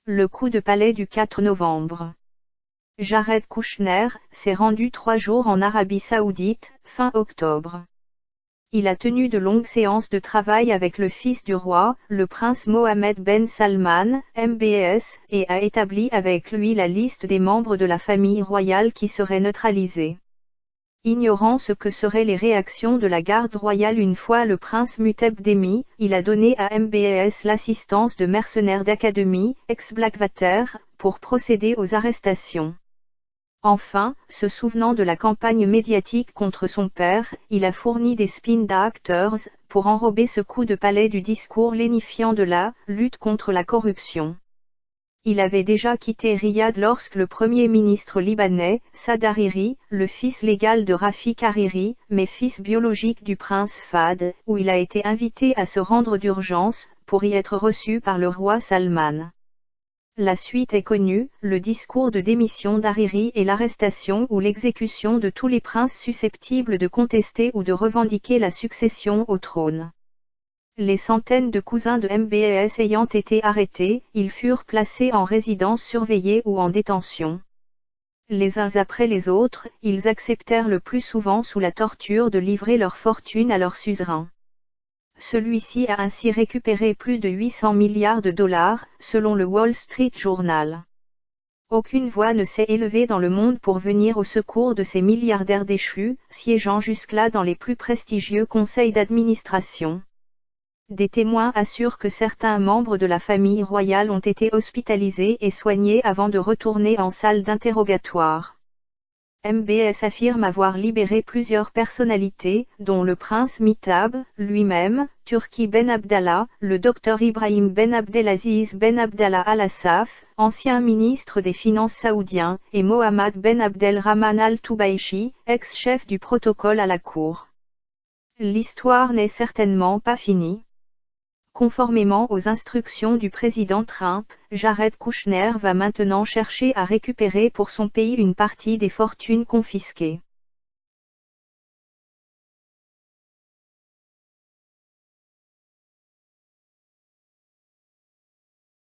Le coup de palais du 4 novembre. Jared Kushner s'est rendu 3 jours en Arabie Saoudite, fin octobre. Il a tenu de longues séances de travail avec le fils du roi, le prince Mohammed Ben Salman, MBS, et a établi avec lui la liste des membres de la famille royale qui seraient neutralisés. Ignorant ce que seraient les réactions de la garde royale une fois le prince Muteb démis, il a donné à MBS l'assistance de mercenaires d'académie, ex-Blackwater, pour procéder aux arrestations. Enfin, se souvenant de la campagne médiatique contre son père, il a fourni des spin doctors, pour enrober ce coup de palais du discours lénifiant de la lutte contre la corruption. Il avait déjà quitté Riyad lorsque le premier ministre libanais, Saad Hariri, le fils légal de Rafik Hariri, mais fils biologique du prince Fahd, où il a été invité à se rendre d'urgence, pour y être reçu par le roi Salman. La suite est connue, le discours de démission d'Hariri et l'arrestation ou l'exécution de tous les princes susceptibles de contester ou de revendiquer la succession au trône. Les centaines de cousins de MBS ayant été arrêtés, ils furent placés en résidence surveillée ou en détention. Les uns après les autres, ils acceptèrent le plus souvent sous la torture de livrer leur fortune à leur suzerain. Celui-ci a ainsi récupéré plus de 800 milliards de dollars, selon le Wall Street Journal. Aucune voix ne s'est élevée dans le monde pour venir au secours de ces milliardaires déchus, siégeant jusque-là dans les plus prestigieux conseils d'administration. Des témoins assurent que certains membres de la famille royale ont été hospitalisés et soignés avant de retourner en salle d'interrogatoire. MBS affirme avoir libéré plusieurs personnalités, dont le prince Mihtab, lui-même, Turki Ben Abdallah, le docteur Ibrahim Ben Abdelaziz Ben Abdallah Al-Assaf, ancien ministre des Finances saoudien, et Mohammad Ben Abdelrahman Al-Toubaichi, ex-chef du protocole à la cour. L'histoire n'est certainement pas finie. Conformément aux instructions du président Trump, Jared Kushner va maintenant chercher à récupérer pour son pays une partie des fortunes confisquées.